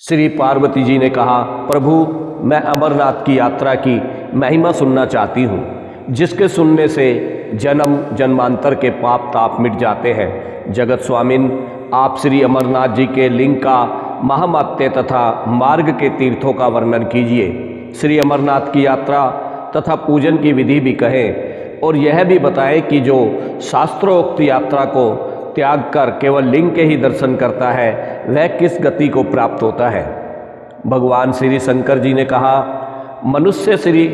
श्री पार्वती जी ने कहा, प्रभु मैं अमरनाथ की यात्रा की महिमा सुनना चाहती हूँ, जिसके सुनने से जन्म जन्मांतर के पाप ताप मिट जाते हैं। जगत स्वामिन, आप श्री अमरनाथ जी के लिंग का महात्म्य तथा मार्ग के तीर्थों का वर्णन कीजिए। श्री अमरनाथ की यात्रा तथा पूजन की विधि भी कहें और यह भी बताएं कि जो शास्त्रोक्त यात्रा को त्याग कर केवल लिंग के ही दर्शन करता है वह किस गति को प्राप्त होता है। भगवान श्री शंकर जी ने कहा, मनुष्य श्री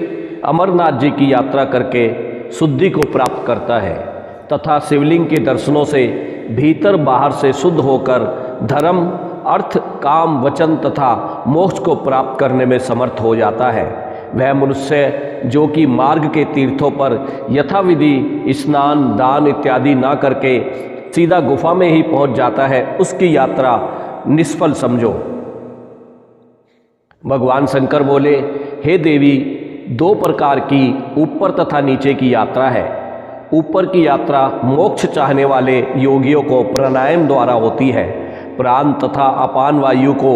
अमरनाथ जी की यात्रा करके शुद्धि को प्राप्त करता है तथा शिवलिंग के दर्शनों से भीतर बाहर से शुद्ध होकर धर्म अर्थ काम वचन तथा मोक्ष को प्राप्त करने में समर्थ हो जाता है। वह मनुष्य जो कि मार्ग के तीर्थों पर यथाविधि स्नान दान इत्यादि ना करके सीधा गुफा में ही पहुंच जाता है, उसकी यात्रा निष्फल समझो। भगवान शंकर बोले, हे देवी, दो प्रकार की ऊपर तथा नीचे की यात्रा है। ऊपर की यात्रा मोक्ष चाहने वाले योगियों को प्राणायाम द्वारा होती है। प्राण तथा अपान वायु को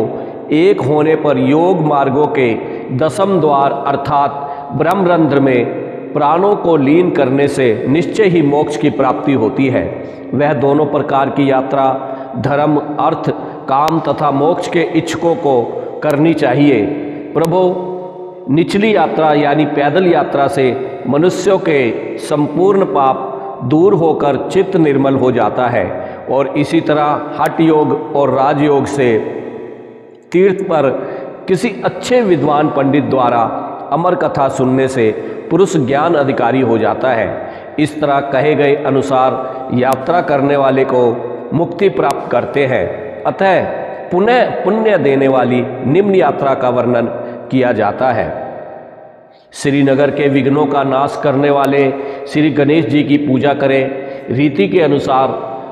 एक होने पर योग मार्गों के दशम द्वार अर्थात ब्रह्मरंध्र में प्राणों को लीन करने से निश्चय ही मोक्ष की प्राप्ति होती है। वह दोनों प्रकार की यात्रा धर्म अर्थ काम तथा मोक्ष के इच्छुकों को करनी चाहिए। प्रभु, निचली यात्रा यानी पैदल यात्रा से मनुष्यों के संपूर्ण पाप दूर होकर चित्त निर्मल हो जाता है और इसी तरह हठ योग और राजयोग से तीर्थ पर किसी अच्छे विद्वान पंडित द्वारा अमर कथा सुनने से पुरुष ज्ञान अधिकारी हो जाता है। इस तरह कहे गए अनुसार यात्रा करने वाले को मुक्ति प्राप्त करते हैं। अतः पुनः पुण्य देने वाली निम्न यात्रा का वर्णन किया जाता है। श्रीनगर के विघ्नों का नाश करने वाले श्री गणेश जी की पूजा करें। रीति के अनुसार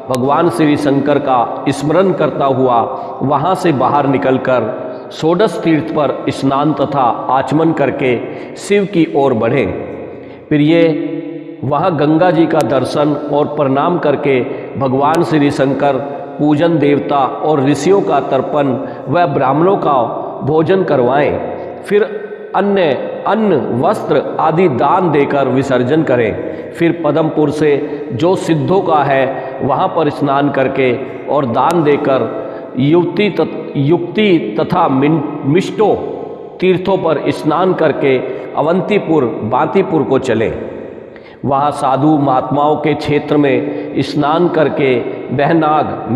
भगवान श्री शंकर का स्मरण करता हुआ वहाँ से बाहर निकलकर षोडश तीर्थ पर स्नान तथा आचमन करके शिव की ओर बढ़ें। फिर ये वहाँ गंगा जी का दर्शन और प्रणाम करके भगवान श्री शंकर पूजन देवता और ऋषियों का तर्पण व ब्राह्मणों का भोजन करवाएं। फिर अन्न वस्त्र आदि दान देकर विसर्जन करें। फिर पदमपुर से जो सिद्धों का है वहाँ पर स्नान करके और दान देकर युक्ति तथा मिष्टो तीर्थों पर स्नान करके अवंतीपुर बांतीपुर को चलें। वहाँ साधु महात्माओं के क्षेत्र में स्नान करके बहनाग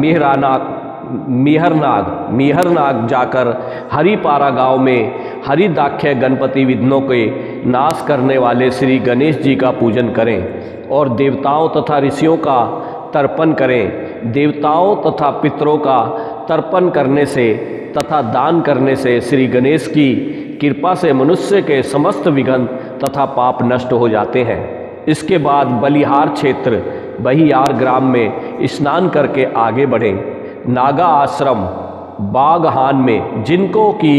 मिहरनाग जाकर हरिपारा गांव में हरिदाख्य गणपति विघ्नों के नाश करने वाले श्री गणेश जी का पूजन करें और देवताओं तथा ऋषियों का तर्पण करें। देवताओं तथा पितरों का तर्पण करने से तथा दान करने से श्री गणेश की कृपा से मनुष्य के समस्त विघ्न तथा पाप नष्ट हो जाते हैं। इसके बाद बलिहार क्षेत्र बहियार ग्राम में स्नान करके आगे बढ़ें। नागा आश्रम बागहान में, जिनको की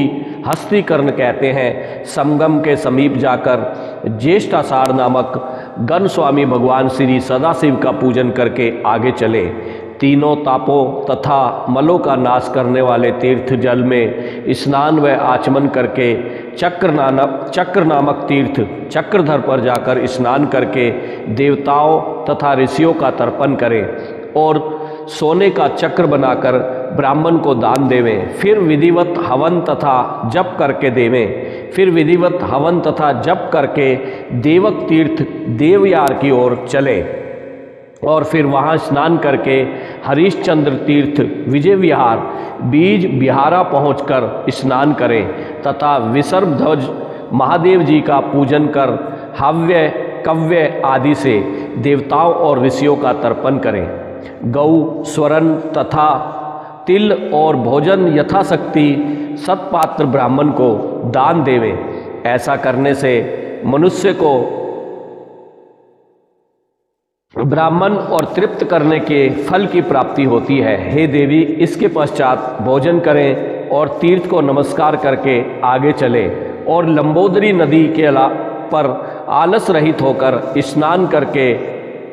हस्तीकरण कहते हैं, संगम के समीप जाकर ज्येष्ठाषाढ़ नामक गण स्वामी भगवान श्री सदाशिव का पूजन करके आगे चले। तीनों तापों तथा मलों का नाश करने वाले तीर्थ जल में स्नान व आचमन करके चक्र नामक तीर्थ चक्रधर पर जाकर स्नान करके देवताओं तथा ऋषियों का तर्पण करें और सोने का चक्र बनाकर ब्राह्मण को दान देवें। फिर विधिवत हवन तथा जप करके देवें। फिर विधिवत हवन तथा जप करके देवक तीर्थ देवयार की ओर चले और फिर वहाँ स्नान करके हरिश्चंद्र तीर्थ विजय विहार बीज बिहारा पहुंचकर स्नान करें तथा विसर्पध्वज महादेव जी का पूजन कर हव्य कव्य आदि से देवताओं और ऋषियों का तर्पण करें। गौ स्वर्ण तथा तिल और भोजन यथाशक्ति सत्पात्र ब्राह्मण को दान देवें। ऐसा करने से मनुष्य को ब्राह्मण और तृप्त करने के फल की प्राप्ति होती है। हे देवी, इसके पश्चात भोजन करें और तीर्थ को नमस्कार करके आगे चलें और लंबोदरी नदी के पर आलस रहित होकर स्नान करके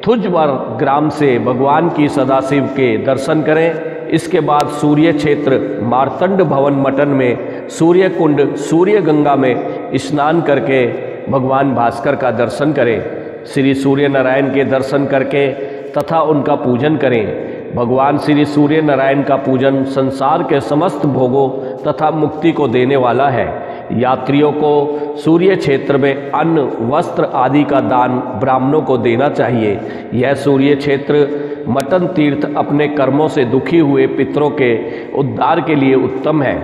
थुजवर ग्राम से भगवान की सदाशिव के दर्शन करें इसके बाद सूर्य क्षेत्र मार्तंड भवन मटन में सूर्य कुंड सूर्य गंगा में स्नान करके भगवान भास्कर का दर्शन करें। श्री सूर्य नारायण के दर्शन करके तथा उनका पूजन करें। भगवान श्री सूर्य नारायण का पूजन संसार के समस्त भोगों तथा मुक्ति को देने वाला है। यात्रियों को सूर्य क्षेत्र में अन्न वस्त्र आदि का दान ब्राह्मणों को देना चाहिए। यह सूर्य क्षेत्र मटन तीर्थ अपने कर्मों से दुखी हुए पितरों के उद्धार के लिए उत्तम है।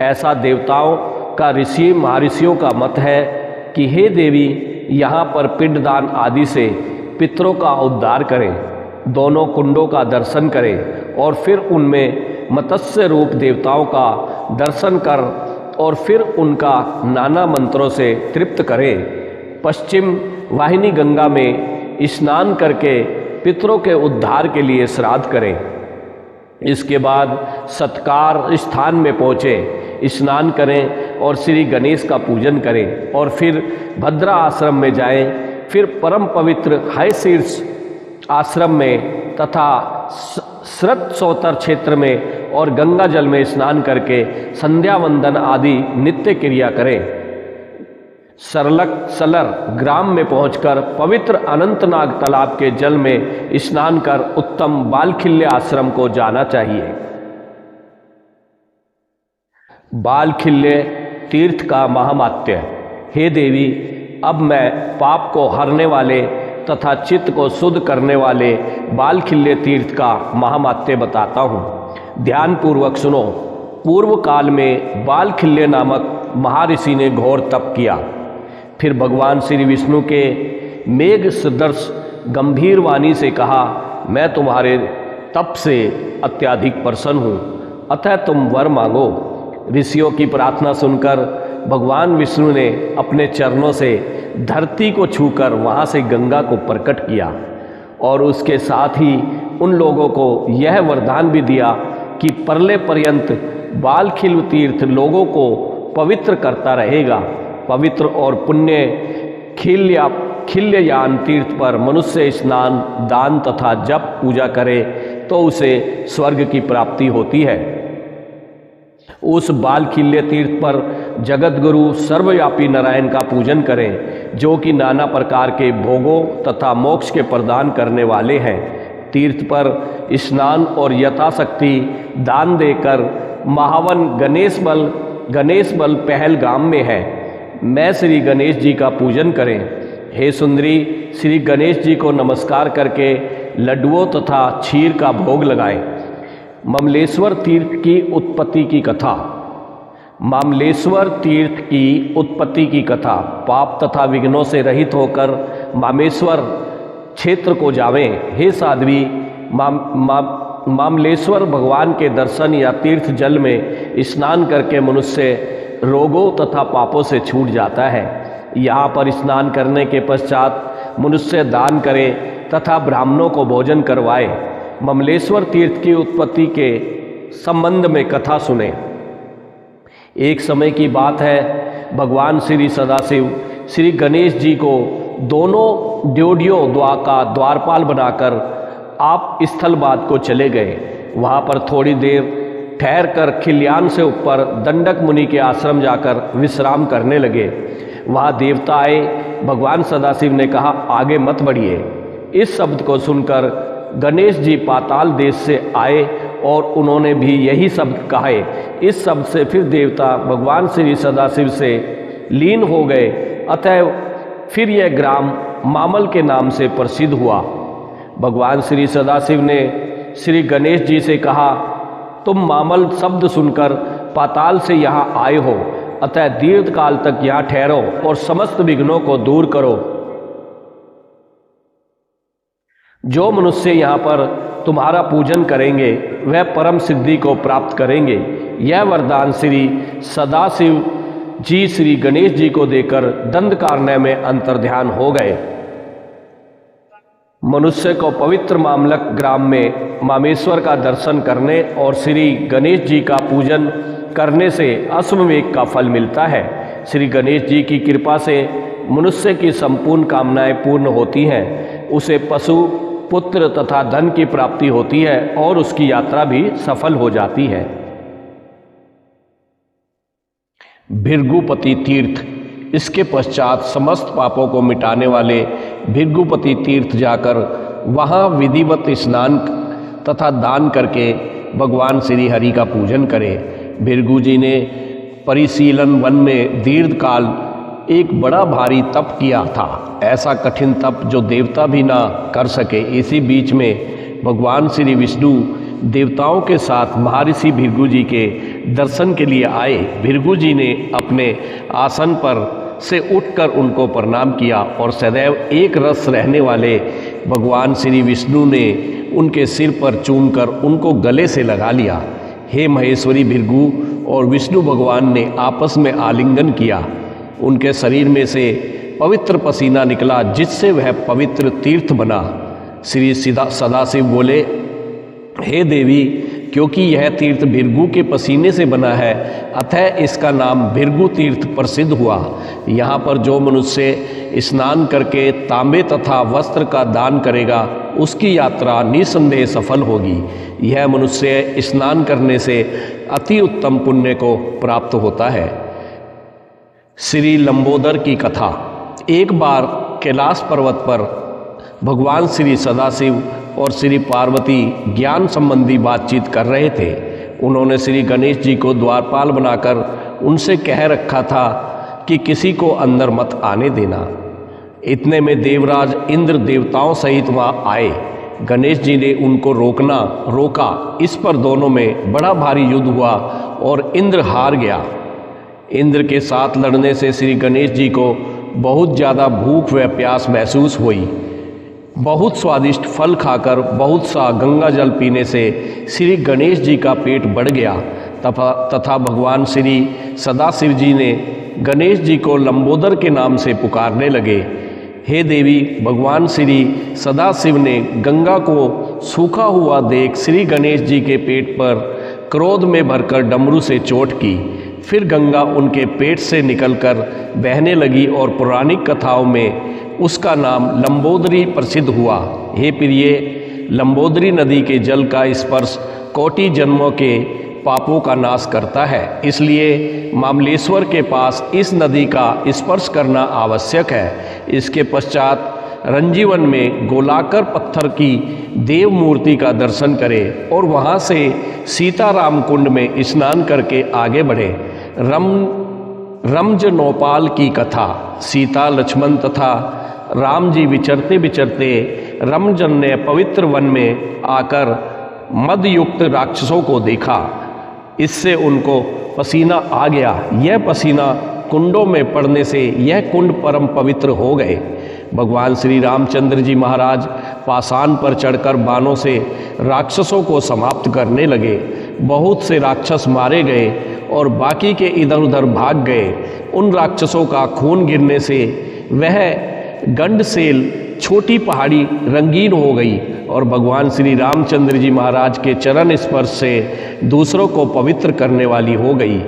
ऐसा देवताओं का ऋषि महर्षियों का मत है कि हे देवी, यहाँ पर पिंडदान आदि से पितरों का उद्धार करें। दोनों कुंडों का दर्शन करें और फिर उनमें मत्स्य रूप देवताओं का दर्शन कर और फिर उनका नाना मंत्रों से तृप्त करें। पश्चिम वाहिनी गंगा में स्नान करके पितरों के उद्धार के लिए श्राद्ध करें। इसके बाद सत्कार स्थान में पहुँचे, स्नान करें और श्री गणेश का पूजन करें और फिर भद्रा आश्रम में जाएं। फिर परम पवित्र हय शीर्ष आश्रम में तथा श्रतसोतर क्षेत्र में और गंगा जल में स्नान करके संध्या वंदन आदि नित्य क्रिया करें। सलर ग्राम में पहुंचकर पवित्र अनंतनाग तालाब के जल में स्नान कर उत्तम बालखिल्य आश्रम को जाना चाहिए। बालखिल्य तीर्थ का महामात्य। हे देवी, अब मैं पाप को हरने वाले तथा चित्त को शुद्ध करने वाले बालखिल्य तीर्थ का महामात्य बताता हूँ। ध्यान पूर्वक सुनो। पूर्व काल में बालखिल्य नामक महर्षि ने घोर तप किया। फिर भगवान श्री विष्णु के मेघ सदृश गंभीर वाणी से कहा, मैं तुम्हारे तप से अत्यधिक प्रसन्न हूँ, अतः तुम वर मांगो। ऋषियों की प्रार्थना सुनकर भगवान विष्णु ने अपने चरणों से धरती को छूकर वहाँ से गंगा को प्रकट किया और उसके साथ ही उन लोगों को यह वरदान भी दिया कि प्रलय पर्यंत बालखिल्य तीर्थ लोगों को पवित्र करता रहेगा। पवित्र और पुण्य खिल्ययान तीर्थ पर मनुष्य स्नान, दान तथा जप पूजा करे तो उसे स्वर्ग की प्राप्ति होती है। उस बालखिल्य तीर्थ पर जगत गुरु सर्वव्यापी नारायण का पूजन करें, जो कि नाना प्रकार के भोगों तथा मोक्ष के प्रदान करने वाले हैं। तीर्थ पर स्नान और यथाशक्ति दान देकर महावन गणेश बल पहलगाम में है। मैं श्री गणेश जी का पूजन करें। हे सुंदरी, श्री गणेश जी को नमस्कार करके लड्डुओं तथा क्षीर का भोग लगाएं। ममलेश्वर तीर्थ की उत्पत्ति की कथा। मामलेश्वर तीर्थ की उत्पत्ति की कथा। पाप तथा विघ्नों से रहित होकर मामेश्वर क्षेत्र को जावें। हे साध्वी, मामलेश्वर भगवान के दर्शन या तीर्थ जल में स्नान करके मनुष्य रोगों तथा पापों से छूट जाता है। यहाँ पर स्नान करने के पश्चात मनुष्य दान करे तथा ब्राह्मणों को भोजन करवाए। ममलेश्वर तीर्थ की उत्पत्ति के संबंध में कथा सुने। एक समय की बात है, भगवान श्री सदाशिव श्री गणेश जी को दोनों ड्योढ़ियों का द्वारपाल बनाकर आप स्थलबाद को चले गए। वहाँ पर थोड़ी देर ठहर कर खिल्यान से ऊपर दंडक मुनि के आश्रम जाकर विश्राम करने लगे। वहाँ देवता आए। भगवान सदाशिव ने कहा, आगे मत बढ़िए। इस शब्द को सुनकर गणेश जी पाताल देश से आए और उन्होंने भी यही शब्द कहे। इस शब्द से फिर देवता भगवान श्री सदाशिव से लीन हो गए। अतः फिर यह ग्राम मामल के नाम से प्रसिद्ध हुआ। भगवान श्री सदाशिव ने श्री गणेश जी से कहा, तुम मामल शब्द सुनकर पाताल से यहाँ आए हो, अतः दीर्घ काल तक यहाँ ठहरो और समस्त विघ्नों को दूर करो। जो मनुष्य यहाँ पर तुम्हारा पूजन करेंगे वह परम सिद्धि को प्राप्त करेंगे। यह वरदान श्री सदाशिव जी श्री गणेश जी को देकर दंडकारण्य में अंतर्ध्यान हो गए। मनुष्य को पवित्र मामलक ग्राम में मामेश्वर का दर्शन करने और श्री गणेश जी का पूजन करने से अश्वमेध का फल मिलता है। श्री गणेश जी की कृपा से मनुष्य की संपूर्ण कामनाएं पूर्ण होती हैं। उसे पशु पुत्र तथा धन की प्राप्ति होती है और उसकी यात्रा भी सफल हो जाती है। भृगुपति तीर्थ, इसके पश्चात समस्त पापों को मिटाने वाले भृगुपति तीर्थ जाकर वहाँ विधिवत स्नान तथा दान करके भगवान श्री हरि का पूजन करें। भृगु जी ने परिशीलन वन में दीर्घ काल एक बड़ा भारी तप किया था, ऐसा कठिन तप जो देवता भी ना कर सके। इसी बीच में भगवान श्री विष्णु देवताओं के साथ महर्षि भृगु जी के दर्शन के लिए आए। भृगु जी ने अपने आसन पर से उठकर उनको प्रणाम किया और सदैव एक रस रहने वाले भगवान श्री विष्णु ने उनके सिर पर चूमकर उनको गले से लगा लिया। हे महेश्वरी, भृगु और विष्णु भगवान ने आपस में आलिंगन किया। उनके शरीर में से पवित्र पसीना निकला जिससे वह पवित्र तीर्थ बना। श्री सदाशिव बोले, हे देवी, क्योंकि यह तीर्थ भृगु के पसीने से बना है, अतः इसका नाम भृगु तीर्थ प्रसिद्ध हुआ। यहाँ पर जो मनुष्य स्नान करके तांबे तथा वस्त्र का दान करेगा उसकी यात्रा निसंदेह सफल होगी। यह मनुष्य स्नान करने से अति उत्तम पुण्य को प्राप्त होता है। श्री लंबोदर की कथा। एक बार कैलाश पर्वत पर भगवान श्री सदाशिव और श्री पार्वती ज्ञान संबंधी बातचीत कर रहे थे। उन्होंने श्री गणेश जी को द्वारपाल बनाकर उनसे कह रखा था कि किसी को अंदर मत आने देना। इतने में देवराज इंद्र देवताओं सहित वहाँ आए। गणेश जी ने उनको रोका। इस पर दोनों में बड़ा भारी युद्ध हुआ और इंद्र हार गया। इंद्र के साथ लड़ने से श्री गणेश जी को बहुत ज़्यादा भूख व प्यास महसूस हुई। बहुत स्वादिष्ट फल खाकर बहुत सा गंगा जल पीने से श्री गणेश जी का पेट बढ़ गया तथा भगवान श्री सदाशिव जी ने गणेश जी को लंबोदर के नाम से पुकारने लगे। हे देवी, भगवान श्री सदाशिव ने गंगा को सूखा हुआ देख श्री गणेश जी के पेट पर क्रोध में भरकर डमरू से चोट की। फिर गंगा उनके पेट से निकलकर बहने लगी और पौराणिक कथाओं में उसका नाम लंबोदरी प्रसिद्ध हुआ। हे प्रिय, लंबोदरी नदी के जल का स्पर्श कोटि जन्मों के पापों का नाश करता है, इसलिए मामलेश्वर के पास इस नदी का स्पर्श करना आवश्यक है। इसके पश्चात रंजीवन में गोलाकार पत्थर की देव मूर्ति का दर्शन करें और वहाँ से सीताराम कुंड में स्नान करके आगे बढ़े। रमजनोपाल की कथा। सीता, लक्ष्मण तथा राम जी विचरते विचरते रमजन ने पवित्र वन में आकर मदयुक्त राक्षसों को देखा। इससे उनको पसीना आ गया। यह पसीना कुंडों में पड़ने से यह कुंड परम पवित्र हो गए। भगवान श्री रामचंद्र जी महाराज पाषाण पर चढ़कर बाणों से राक्षसों को समाप्त करने लगे। बहुत से राक्षस मारे गए और बाकी के इधर उधर भाग गए। उन राक्षसों का खून गिरने से वह गंडसेल छोटी पहाड़ी रंगीन हो गई और भगवान श्री रामचंद्र जी महाराज के चरण स्पर्श से दूसरों को पवित्र करने वाली हो गई।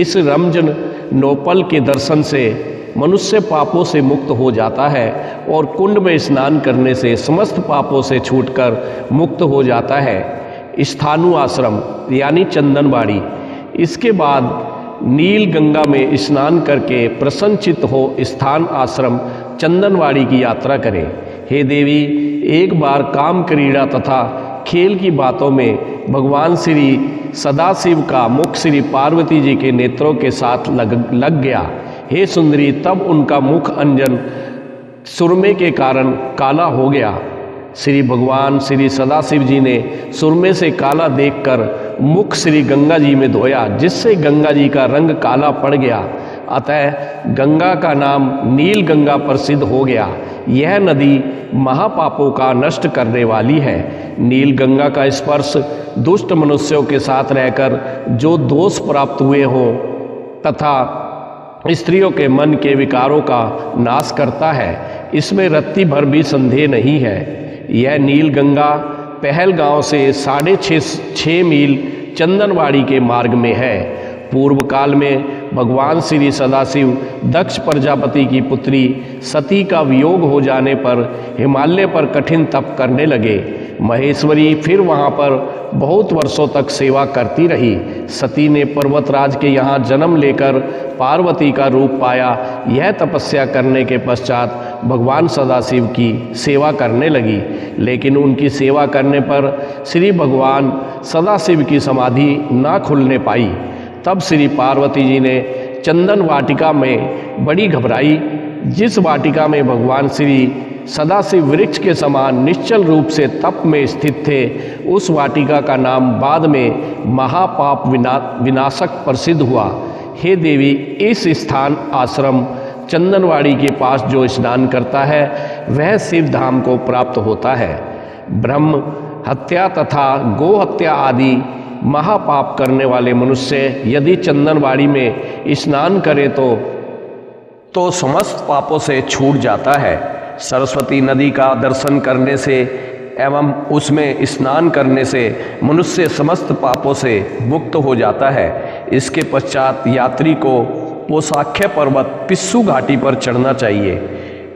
इस रमजन नोपल के दर्शन से मनुष्य पापों से मुक्त हो जाता है और कुंड में स्नान करने से समस्त पापों से छूटकर मुक्त हो जाता है। स्थानु आश्रम यानी चंदनबाड़ी। इसके बाद नील गंगा में स्नान करके प्रसन्नचित्त हो स्थान आश्रम चंदनवाड़ी की यात्रा करें। हे देवी, एक बार काम क्रीड़ा तथा खेल की बातों में भगवान श्री सदाशिव का मुख श्री पार्वती जी के नेत्रों के साथ लग गया। हे सुंदरी, तब उनका मुख अंजन सुरमे के कारण काला हो गया। श्री भगवान श्री सदाशिव जी ने सुरमे से काला देखकर मुख श्री गंगा जी में धोया, जिससे गंगा जी का रंग काला पड़ गया। अतः गंगा का नाम नील गंगा प्रसिद्ध हो गया। यह नदी महापापों का नष्ट करने वाली है। नील गंगा का स्पर्श दुष्ट मनुष्यों के साथ रहकर जो दोष प्राप्त हुए हों तथा स्त्रियों के मन के विकारों का नाश करता है, इसमें रत्ती भर भी संदेह नहीं है। यह नील गंगा पहलगांव से 6.5 मील चंदनवाड़ी के मार्ग में है। पूर्व काल में भगवान श्री सदाशिव दक्ष प्रजापति की पुत्री सती का वियोग हो जाने पर हिमालय पर कठिन तप करने लगे। महेश्वरी फिर वहाँ पर बहुत वर्षों तक सेवा करती रही। सती ने पर्वतराज के यहाँ जन्म लेकर पार्वती का रूप पाया। यह तपस्या करने के पश्चात भगवान सदाशिव की सेवा करने लगी, लेकिन उनकी सेवा करने पर श्री भगवान सदाशिव की समाधि ना खुलने पाई। तब श्री पार्वती जी ने चंदन वाटिका में बड़ी घबराई, जिस वाटिका में भगवान श्री सदाशिव वृक्ष के समान निश्चल रूप से तप में स्थित थे। उस वाटिका का नाम बाद में महापाप विनाशक प्रसिद्ध हुआ। हे देवी, इस स्थान आश्रम चंदनवाड़ी के पास जो स्नान करता है वह शिव धाम को प्राप्त होता है। ब्रह्म हत्या तथा गो हत्या आदि महापाप करने वाले मनुष्य यदि चंदनवाड़ी में स्नान करे तो समस्त पापों से छूट जाता है। सरस्वती नदी का दर्शन करने से एवं उसमें स्नान करने से मनुष्य समस्त पापों से मुक्त हो जाता है। इसके पश्चात यात्री को पोसाख्य पर्वत पिस्सू घाटी पर चढ़ना चाहिए।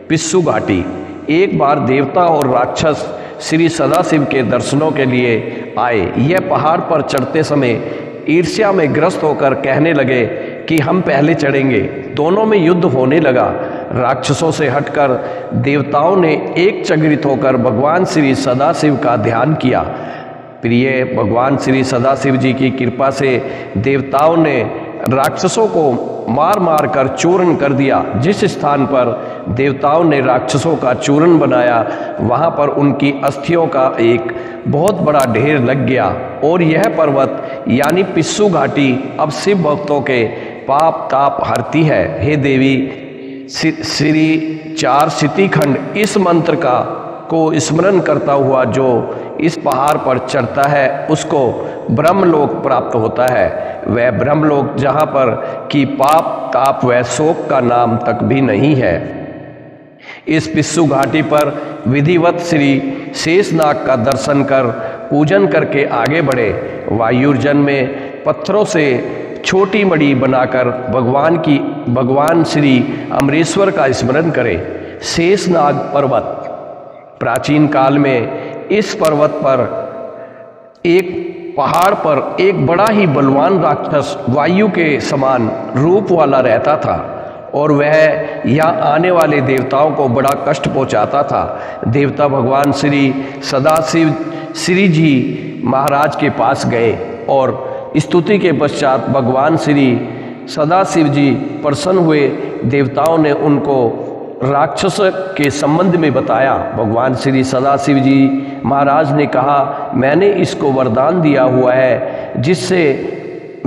पिस्सू घाटी एक बार देवता और राक्षस श्री सदाशिव के दर्शनों के लिए आए। यह पहाड़ पर चढ़ते समय ईर्ष्या में ग्रस्त होकर कहने लगे कि हम पहले चढ़ेंगे। दोनों में युद्ध होने लगा। राक्षसों से हटकर देवताओं ने एक चकित होकर भगवान श्री सदाशिव का ध्यान किया। प्रिय भगवान श्री सदाशिव जी की कृपा से देवताओं ने राक्षसों को मार मार कर चूर्ण कर दिया। जिस स्थान पर देवताओं ने राक्षसों का चूर्ण बनाया वहाँ पर उनकी अस्थियों का एक बहुत बड़ा ढेर लग गया और यह पर्वत यानी पिस्सू घाटी अब शिव भक्तों के पाप ताप हरती है। हे देवी, श्री 4 सितिखंड इस मंत्र को स्मरण करता हुआ जो इस पहाड़ पर चढ़ता है उसको ब्रह्मलोक प्राप्त होता है। वह ब्रह्मलोक जहाँ पर कि पाप ताप व शोक का नाम तक भी नहीं है। इस पिस्सू घाटी पर विधिवत श्री शेषनाग का दर्शन कर पूजन करके आगे बढ़े। वायुर्जन में पत्थरों से छोटी मणि बनाकर भगवान श्री अमरेश्वर का स्मरण करें। शेषनाग पर्वत प्राचीन काल में इस पर्वत पर एक पहाड़ पर एक बड़ा ही बलवान राक्षस वायु के समान रूप वाला रहता था और वह यहाँ आने वाले देवताओं को बड़ा कष्ट पहुँचाता था। देवता भगवान श्री सदाशिव श्री जी महाराज के पास गए और स्तुति के पश्चात भगवान श्री सदाशिव जी प्रसन्न हुए। देवताओं ने उनको राक्षस के संबंध में बताया। भगवान श्री सदाशिव जी महाराज ने कहा, मैंने इसको वरदान दिया हुआ है जिससे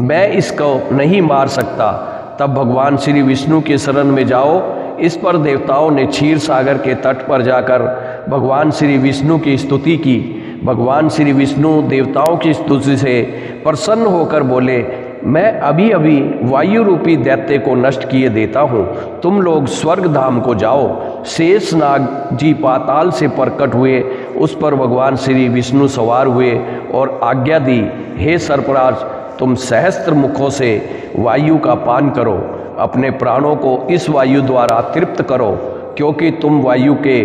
मैं इसको नहीं मार सकता। तब भगवान श्री विष्णु के शरण में जाओ। इस पर देवताओं ने क्षीर सागर के तट पर जाकर भगवान श्री विष्णु की स्तुति की। भगवान श्री विष्णु देवताओं की स्तुति से प्रसन्न होकर बोले, मैं अभी अभी वायु रूपी दैत्य को नष्ट किए देता हूँ, तुम लोग स्वर्ग धाम को जाओ। शेषनाग जी पाताल से प्रकट हुए। उस पर भगवान श्री विष्णु सवार हुए और आज्ञा दी, हे सर्पराज, तुम सहस्त्र मुखों से वायु का पान करो, अपने प्राणों को इस वायु द्वारा तृप्त करो, क्योंकि तुम वायु के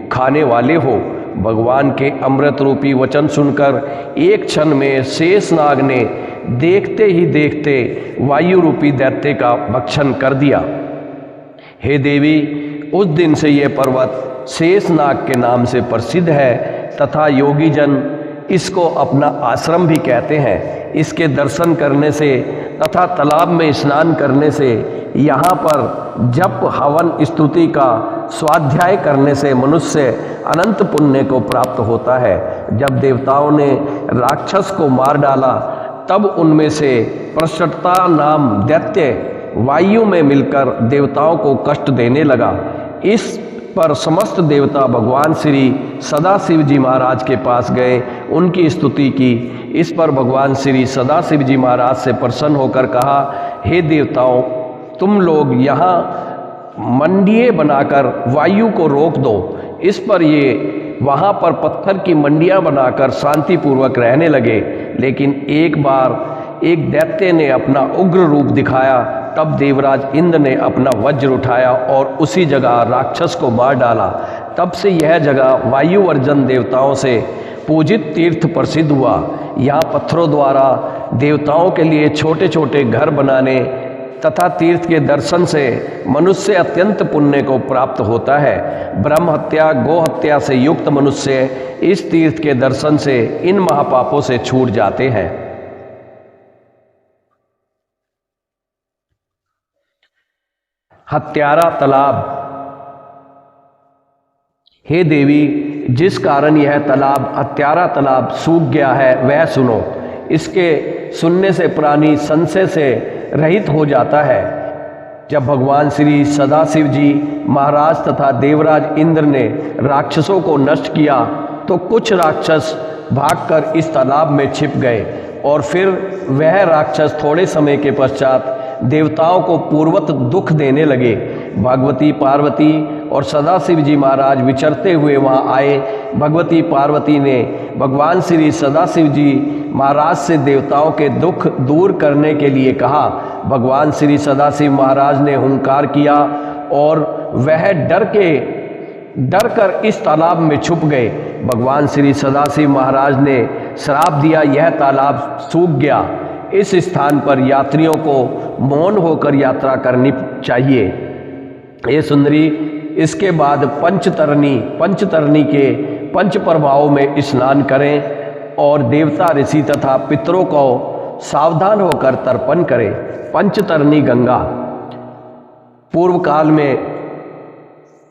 खाने वाले हो। भगवान के अमृत रूपी वचन सुनकर एक क्षण में शेषनाग ने देखते ही देखते वायु रूपी दैत्य का भक्षण कर दिया। हे देवी, उस दिन से यह पर्वत शेषनाग के नाम से प्रसिद्ध है तथा योगी जन इसको अपना आश्रम भी कहते हैं। इसके दर्शन करने से तथा तालाब में स्नान करने से, यहाँ पर जप हवन स्तुति का स्वाध्याय करने से मनुष्य अनंत पुण्य को प्राप्त होता है। जब देवताओं ने राक्षस को मार डाला तब उनमें से प्रसटता नाम दैत्य वायु में मिलकर देवताओं को कष्ट देने लगा। इस पर समस्त देवता भगवान श्री सदाशिव जी महाराज के पास गए, उनकी स्तुति की। इस पर भगवान श्री सदाशिव जी महाराज से प्रसन्न होकर कहा, हे देवताओं, तुम लोग यहाँ मंडिये बनाकर वायु को रोक दो। इस पर ये वहाँ पर पत्थर की मंडियाँ बनाकर शांतिपूर्वक रहने लगे। लेकिन एक बार एक दैत्य ने अपना उग्र रूप दिखाया तब देवराज इंद्र ने अपना वज्र उठाया और उसी जगह राक्षस को मार डाला। तब से यह जगह वायुवर्जन देवताओं से पूजित तीर्थ प्रसिद्ध हुआ। यहाँ पत्थरों द्वारा देवताओं के लिए छोटे छोटे घर बनाने तथा तीर्थ के दर्शन से मनुष्य अत्यंत पुण्य को प्राप्त होता है। ब्रह्म हत्या गो हत्या से युक्त मनुष्य इस तीर्थ के दर्शन से इन महापापों से छूट जाते हैं। हत्यारा तालाब। हे देवी, जिस कारण यह तालाब हत्यारा तालाब सूख गया है वह सुनो। इसके सुनने से प्राणी संशय से रहित हो जाता है। जब भगवान श्री सदाशिव जी महाराज तथा देवराज इंद्र ने राक्षसों को नष्ट किया तो कुछ राक्षस भागकर इस तालाब में छिप गए और फिर वह राक्षस थोड़े समय के पश्चात देवताओं को पूर्वत दुख देने लगे। भगवती पार्वती और सदाशिव जी महाराज विचरते हुए वहां आए। भगवती पार्वती ने भगवान श्री सदाशिव जी महाराज से देवताओं के दुख दूर करने के लिए कहा। भगवान श्री सदाशिव महाराज ने हुंकार किया और वह डर कर इस तालाब में छुप गए। भगवान श्री सदाशिव महाराज ने श्राप दिया, यह तालाब सूख गया। इस स्थान पर यात्रियों को मौन होकर यात्रा करनी चाहिए। ये सुंदरी, इसके बाद पंचतरणी के पंच प्रभावों में स्नान करें और देवता ऋषि तथा पितरों को सावधान होकर तर्पण करें। पंचतरणी गंगा। पूर्व काल में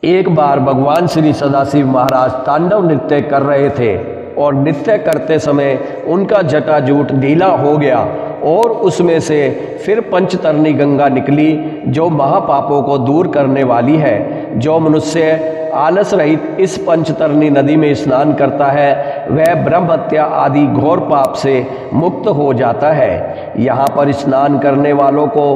एक बार भगवान श्री सदाशिव महाराज तांडव नृत्य कर रहे थे और नृत्य करते समय उनका जटाजूट ढीला हो गया और उसमें से फिर पंचतरणी गंगा निकली जो महापापों को दूर करने वाली है। जो मनुष्य आलस रहित इस पंचतरणी नदी में स्नान करता है वह ब्रह्म हत्या आदि घोर पाप से मुक्त हो जाता है। यहाँ पर स्नान करने वालों को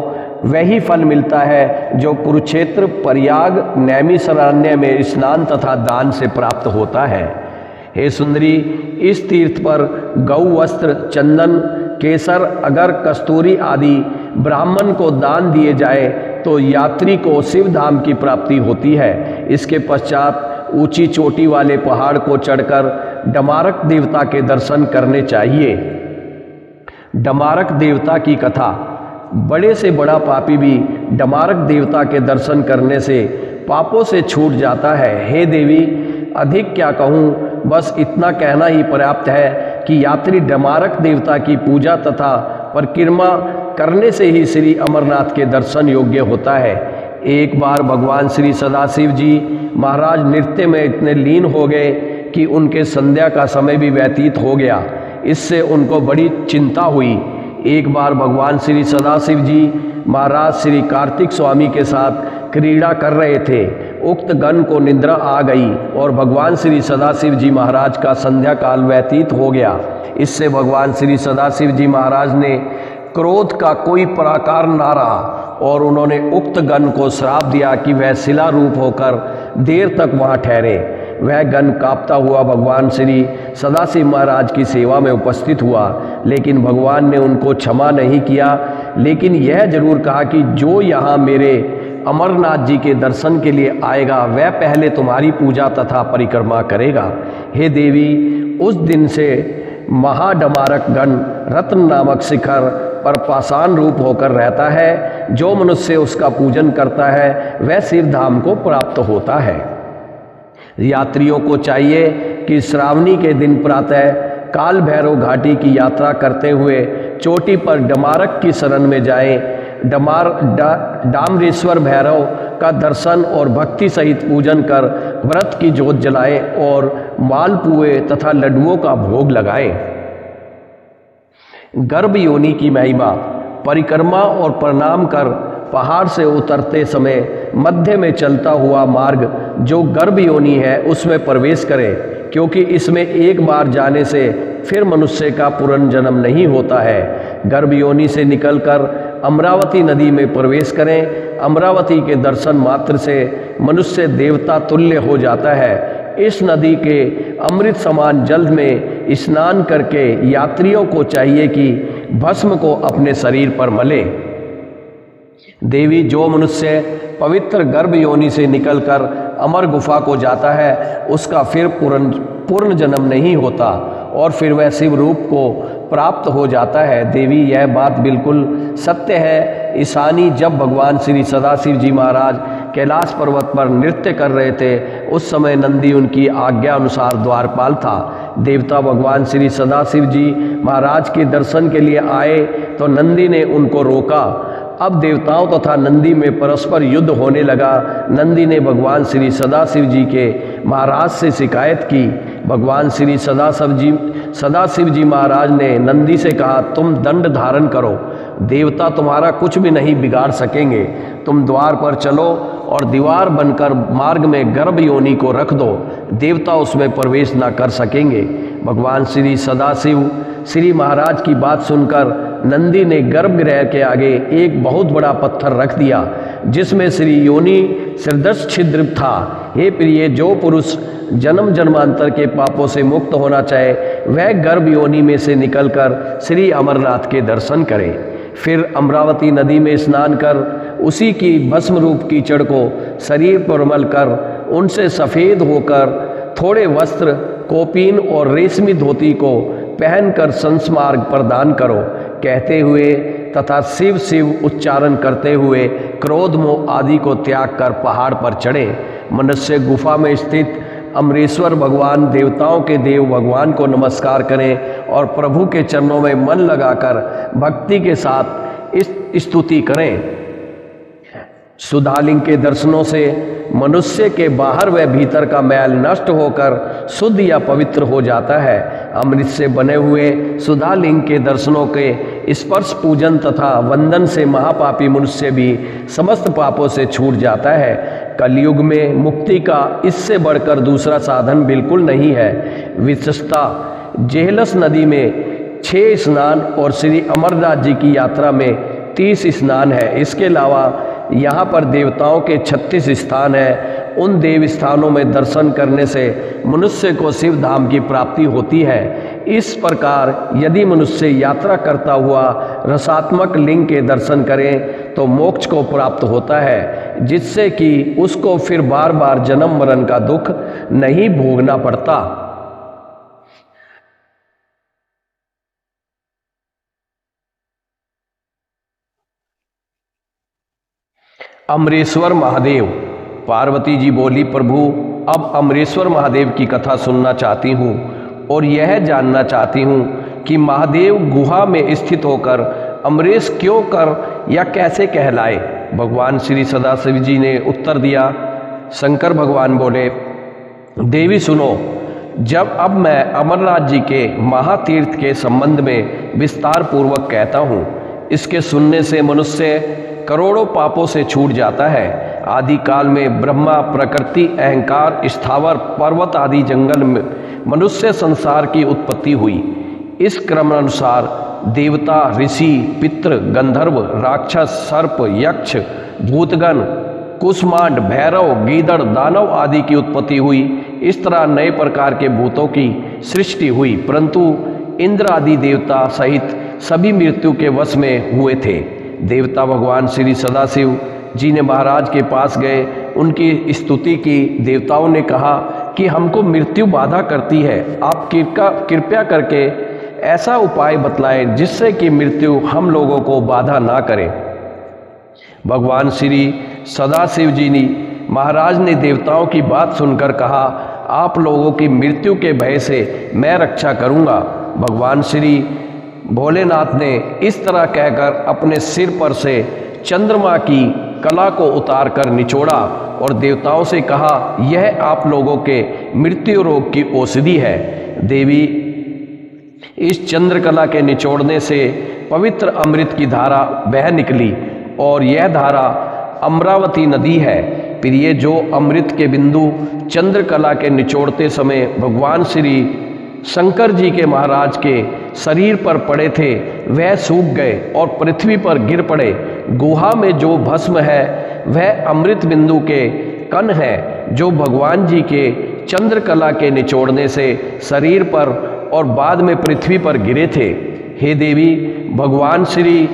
वही फल मिलता है जो कुरुक्षेत्र, प्रयाग, नैमिषारण्य में स्नान तथा दान से प्राप्त होता है। हे सुंदरी, इस तीर्थ पर गौ वस्त्र, चंदन, केसर, अगर, कस्तूरी आदि ब्राह्मण को दान दिए जाए तो यात्री को शिव धाम की प्राप्ति होती है। इसके पश्चात ऊंची चोटी वाले पहाड़ को चढ़कर डमारक देवता के दर्शन करने चाहिए। डमारक देवता की कथा। बड़े से बड़ा पापी भी डमारक देवता के दर्शन करने से पापों से छूट जाता है। हे देवी, अधिक क्या कहूँ, बस इतना कहना ही पर्याप्त है कि यात्री डमारक देवता की पूजा तथा परिक्रमा करने से ही श्री अमरनाथ के दर्शन योग्य होता है। एक बार भगवान श्री सदाशिव जी महाराज नृत्य में इतने लीन हो गए कि उनके संध्या का समय भी व्यतीत हो गया। इससे उनको बड़ी चिंता हुई। एक बार भगवान श्री सदाशिव जी महाराज श्री कार्तिक स्वामी के साथ क्रीड़ा कर रहे थे। उक्त गण को निद्रा आ गई और भगवान श्री सदाशिव जी महाराज का संध्या काल व्यतीत हो गया। इससे भगवान श्री सदाशिव जी महाराज ने क्रोध का कोई प्रकार ना रहा और उन्होंने उक्त गण को श्राप दिया कि वह शिला रूप होकर देर तक वहाँ ठहरे। वह गण कांपता हुआ भगवान श्री सदाशिव महाराज की सेवा में उपस्थित हुआ, लेकिन भगवान ने उनको क्षमा नहीं किया, लेकिन यह जरूर कहा कि जो यहाँ मेरे अमरनाथ जी के दर्शन के लिए आएगा वह पहले तुम्हारी पूजा तथा परिक्रमा करेगा। हे देवी, उस दिन से महाडमारक गण रत्न नामक शिखर पर पाषाण रूप होकर रहता है। जो मनुष्य उसका पूजन करता है वह शिव धाम को प्राप्त होता है। यात्रियों को चाहिए कि श्रावणी के दिन प्रातः काल भैरव घाटी की यात्रा करते हुए चोटी पर डमारक की शरण में जाएं। डामरेश्वर भैरव का दर्शन और भक्ति सहित पूजन कर व्रत की जोत जलाएं और मालपुए तथा लड्डुओं का भोग लगाएं। गर्भ योनि की महिमा। परिक्रमा और प्रणाम कर पहाड़ से उतरते समय मध्य में चलता हुआ मार्ग जो गर्भ योनि है उसमें प्रवेश करें, क्योंकि इसमें एक बार जाने से फिर मनुष्य का पुनर्जन्म नहीं होता है। गर्भ योनि से निकलकर अमरावती नदी में प्रवेश करें। अमरावती के दर्शन मात्र से मनुष्य देवता तुल्य हो जाता है। इस नदी के अमृत समान जल में स्नान करके यात्रियों को चाहिए कि भस्म को अपने शरीर पर मलें। देवी, जो मनुष्य पवित्र गर्भ योनि से निकलकर अमर गुफा को जाता है उसका फिर पूर्ण जन्म नहीं होता और फिर वह शिव रूप को प्राप्त हो जाता है। देवी, यह बात बिल्कुल सत्य है। ईशानी, जब भगवान श्री सदाशिव जी महाराज कैलाश पर्वत पर नृत्य कर रहे थे उस समय नंदी उनकी आज्ञा अनुसार द्वारपाल था। देवता भगवान श्री सदाशिव जी महाराज के दर्शन के लिए आए तो नंदी ने उनको रोका। अब देवताओं तथा नंदी में परस्पर युद्ध होने लगा। नंदी ने भगवान श्री सदाशिव जी के महाराज से शिकायत की। भगवान श्री सदाशिव जी महाराज ने नंदी से कहा, तुम दंड धारण करो, देवता तुम्हारा कुछ भी नहीं बिगाड़ सकेंगे। तुम द्वार पर चलो और दीवार बनकर मार्ग में गर्भ योनि को रख दो, देवता उसमें प्रवेश न कर सकेंगे। भगवान श्री सदाशिव श्री महाराज की बात सुनकर नंदी ने गर्भगृह के आगे एक बहुत बड़ा पत्थर रख दिया जिसमें श्री योनि सदृश छिद्र था। हे प्रिय, जो पुरुष जन्म जन्मांतर के पापों से मुक्त होना चाहे वह गर्भ योनि में से निकलकर श्री अमरनाथ के दर्शन करे। फिर अमरावती नदी में स्नान कर उसी की भस्म रूप कीचड़ को शरीर पर मल कर उनसे सफ़ेद होकर थोड़े वस्त्र, कोपीन और रेशमी धोती को पहनकर संस्मार्ग प्रदान करो कहते हुए तथा शिव शिव उच्चारण करते हुए क्रोध मोह आदि को त्याग कर पहाड़ पर चढ़े। मनुष्य गुफा में स्थित अमरेश्वर भगवान, देवताओं के देव भगवान को नमस्कार करें और प्रभु के चरणों में मन लगाकर भक्ति के साथ स्तुति करें। सुधालिंग के दर्शनों से मनुष्य के बाहर व भीतर का मैल नष्ट होकर शुद्ध या पवित्र हो जाता है। अमृत से बने हुए सुधालिंग के दर्शनों के स्पर्श, पूजन तथा वंदन से महापापी मनुष्य भी समस्त पापों से छूट जाता है। कलयुग में मुक्ति का इससे बढ़कर दूसरा साधन बिल्कुल नहीं है। विशेषता जेहलस नदी में 6 स्नान और श्री अमरनाथ जी की यात्रा में 30 स्नान है। इसके अलावा यहाँ पर देवताओं के 36 स्थान हैं। उन देव स्थानों में दर्शन करने से मनुष्य को शिव धाम की प्राप्ति होती है। इस प्रकार यदि मनुष्य यात्रा करता हुआ रसात्मक लिंग के दर्शन करें तो मोक्ष को प्राप्त होता है, जिससे कि उसको फिर बार बार जन्म मरण का दुख नहीं भोगना पड़ता। अमरेश्वर महादेव। पार्वती जी बोली, प्रभु अब अमरेश्वर महादेव की कथा सुनना चाहती हूँ और यह जानना चाहती हूँ कि महादेव गुहा में स्थित होकर अमरेश क्यों कर या कैसे कहलाए। भगवान श्री सदाशिव जी ने उत्तर दिया। शंकर भगवान बोले, देवी सुनो, अब मैं अमरनाथ जी के महातीर्थ के संबंध में विस्तार पूर्वक कहता हूँ। इसके सुनने से मनुष्य करोड़ों पापों से छूट जाता है। आदि काल में ब्रह्मा, प्रकृति, अहंकार, स्थावर, पर्वत आदि जंगल में मनुष्य संसार की उत्पत्ति हुई। इस क्रमानुसार देवता, ऋषि, पितृ, गंधर्व, राक्षस, सर्प, यक्ष, भूतगण, कुष्मांड, भैरव, गीदड़, दानव आदि की उत्पत्ति हुई। इस तरह नए प्रकार के भूतों की सृष्टि हुई, परंतु इंद्र आदि देवता सहित सभी मृत्यु के वश में हुए थे। देवता भगवान श्री सदाशिव जी ने महाराज के पास गए, उनकी स्तुति की। देवताओं ने कहा कि हमको मृत्यु बाधा करती है, आप कृपया करके ऐसा उपाय बतलाएं जिससे कि मृत्यु हम लोगों को बाधा ना करे। भगवान श्री सदाशिव जी ने महाराज ने देवताओं की बात सुनकर कहा, आप लोगों की मृत्यु के भय से मैं रक्षा करूंगा। भगवान श्री भोलेनाथ ने इस तरह कहकर अपने सिर पर से चंद्रमा की कला को उतार कर निचोड़ा और देवताओं से कहा, यह आप लोगों के मृत्यु रोग की औषधि है। देवी, इस चंद्रकला के निचोड़ने से पवित्र अमृत की धारा बह निकली और यह धारा अमरावती नदी है। प्रिय, जो अमृत के बिंदु चंद्रकला के निचोड़ते समय भगवान श्री शंकर जी के महाराज के शरीर पर पड़े थे वह सूख गए और पृथ्वी पर गिर पड़े। गुहा में जो भस्म है वह अमृत बिंदु के कण है जो भगवान जी के चंद्रकला के निचोड़ने से शरीर पर और बाद में पृथ्वी पर गिरे थे। हे देवी, भगवान श्री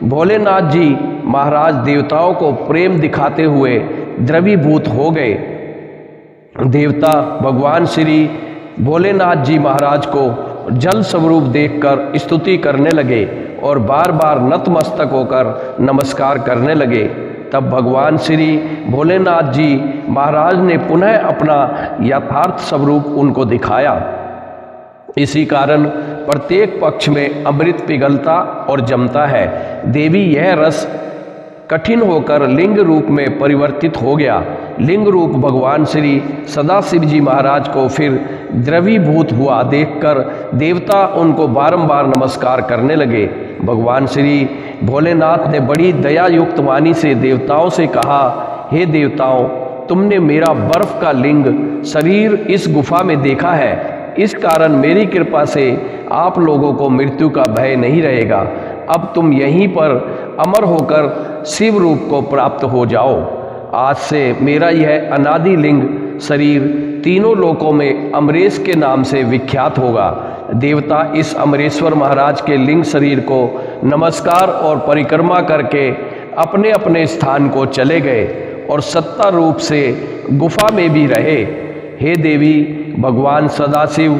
भोलेनाथ जी महाराज देवताओं को प्रेम दिखाते हुए द्रवीभूत हो गए। देवता भगवान श्री भोलेनाथ जी महाराज को जल स्वरूप देखकर स्तुति करने लगे और बार बार नतमस्तक होकर नमस्कार करने लगे। तब भगवान श्री भोलेनाथ जी महाराज ने पुनः अपना यथार्थ स्वरूप उनको दिखाया। इसी कारण प्रत्येक पक्ष में अमृत पिघलता और जमता है। देवी यह रस कठिन होकर लिंग रूप में परिवर्तित हो गया। लिंग रूप भगवान श्री सदाशिव जी महाराज को फिर द्रवीभूत हुआ देखकर देवता उनको बारंबार नमस्कार करने लगे। भगवान श्री भोलेनाथ ने बड़ी दया युक्त वाणी से देवताओं से कहा, हे देवताओं, तुमने मेरा बर्फ का लिंग शरीर इस गुफा में देखा है। इस कारण मेरी कृपा से आप लोगों को मृत्यु का भय नहीं रहेगा। अब तुम यहीं पर अमर होकर शिव रूप को प्राप्त हो जाओ। आज से मेरा यह अनादि लिंग शरीर तीनों लोकों में अमरेश के नाम से विख्यात होगा। देवता इस अमरेश्वर महाराज के लिंग शरीर को नमस्कार और परिक्रमा करके अपने अपने स्थान को चले गए और सत्ता रूप से गुफा में भी रहे। हे देवी, भगवान सदाशिव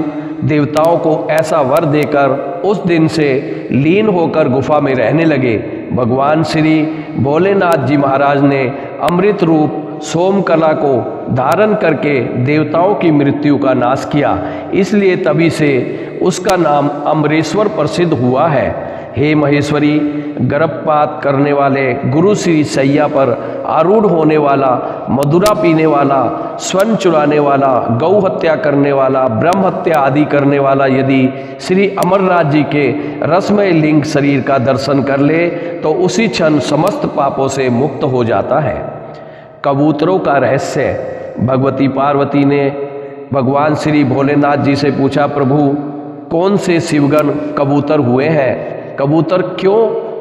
देवताओं को ऐसा वर देकर उस दिन से लीन होकर गुफा में रहने लगे। भगवान श्री भोलेनाथ जी महाराज ने अमृत रूप सोमकला को धारण करके देवताओं की मृत्यु का नाश किया, इसलिए तभी से उसका नाम अमरेश्वर प्रसिद्ध हुआ है। हे महेश्वरी, गर्भपात करने वाले, गुरु श्री सैया पर आरूढ़ होने वाला, मधुरा पीने वाला, स्वर्ण चुराने वाला, गौ हत्या करने वाला, ब्रह्म हत्या आदि करने वाला यदि श्री अमरनाथ जी के रसमय लिंग शरीर का दर्शन कर ले तो उसी क्षण समस्त पापों से मुक्त हो जाता है। कबूतरों का रहस्य। भगवती पार्वती ने भगवान श्री भोलेनाथ जी से पूछा, प्रभु, कौन से शिवगण कबूतर हुए हैं? कबूतर क्यों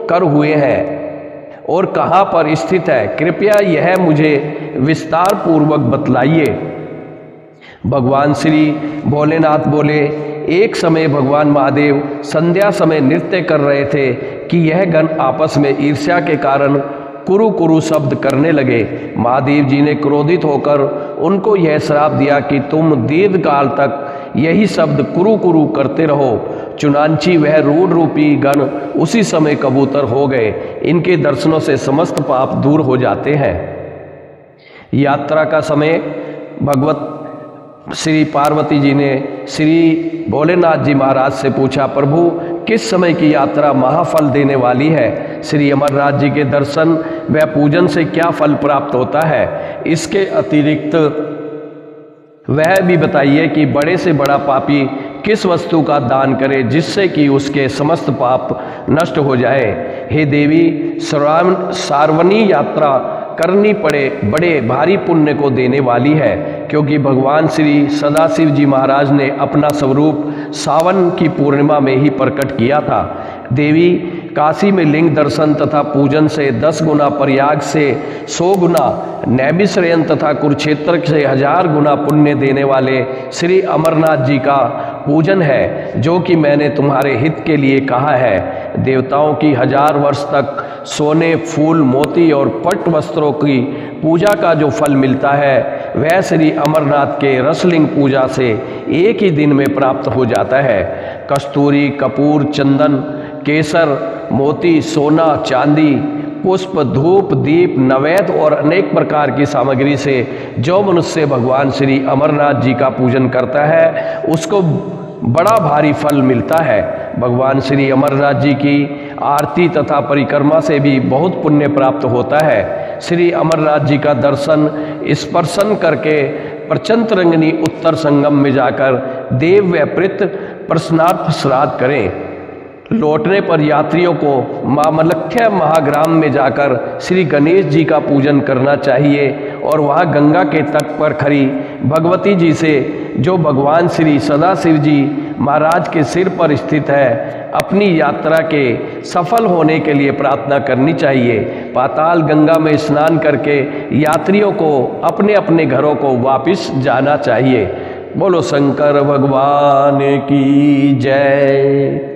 कर हुए हैं और कहाँ पर स्थित है? कृपया यह मुझे विस्तार पूर्वक बतलाइए। भगवान श्री भोलेनाथ बोले, एक समय भगवान महादेव संध्या समय नृत्य कर रहे थे कि यह गण आपस में ईर्ष्या के कारण कुरु कुरु शब्द करने लगे। महादेव जी ने क्रोधित होकर उनको यह श्राप दिया कि तुम दीर्घकाल तक यही शब्द कुरु कुरु करते रहो। चुनांची वह रूढ़ रूपी गण उसी समय कबूतर हो गए। इनके दर्शनों से समस्त पाप दूर हो जाते हैं। यात्रा का समय भगवत श्री पार्वती जी ने श्री भोलेनाथ जी महाराज से पूछा, प्रभु, किस समय की यात्रा महाफल देने वाली है? श्री अमरनाथ जी के दर्शन व पूजन से क्या फल प्राप्त होता है? इसके अतिरिक्त वह भी बताइए कि बड़े से बड़ा पापी किस वस्तु का दान करे जिससे कि उसके समस्त पाप नष्ट हो जाए। हे देवी, सार्वनी यात्रा करनी पड़े बड़े भारी पुण्य को देने वाली है, क्योंकि भगवान श्री सदाशिव जी महाराज ने अपना स्वरूप सावन की पूर्णिमा में ही प्रकट किया था। देवी, काशी में लिंग दर्शन तथा पूजन से 10 गुना, प्रयाग से 100 गुना, नैमिषारण्य तथा कुरुक्षेत्र से 1000 गुना पुण्य देने वाले श्री अमरनाथ जी का पूजन है, जो कि मैंने तुम्हारे हित के लिए कहा है। देवताओं की 1000 वर्ष तक सोने, फूल, मोती और पट्ट वस्त्रों की पूजा का जो फल मिलता है वह श्री अमरनाथ के रसलिंग पूजा से एक ही दिन में प्राप्त हो जाता है। कस्तूरी, कपूर, चंदन, केसर, मोती, सोना, चांदी, पुष्प, धूप, दीप, नैवेद्य और अनेक प्रकार की सामग्री से जो मनुष्य भगवान श्री अमरनाथ जी का पूजन करता है उसको बड़ा भारी फल मिलता है। भगवान श्री अमरनाथ जी की आरती तथा परिक्रमा से भी बहुत पुण्य प्राप्त होता है। श्री अमरनाथ जी का दर्शन स्पर्शन करके प्रचंड रंगनी उत्तर संगम में जाकर देव व प्रेत प्रश्नार्थ श्राद्ध करें। लौटने पर यात्रियों को मामलख्य महाग्राम में जाकर श्री गणेश जी का पूजन करना चाहिए और वहाँ गंगा के तट पर खड़ी भगवती जी से, जो भगवान श्री सदाशिव जी महाराज के सिर पर स्थित है, अपनी यात्रा के सफल होने के लिए प्रार्थना करनी चाहिए। पाताल गंगा में स्नान करके यात्रियों को अपने अपने घरों को वापस जाना चाहिए। बोलो शंकर भगवान की जय।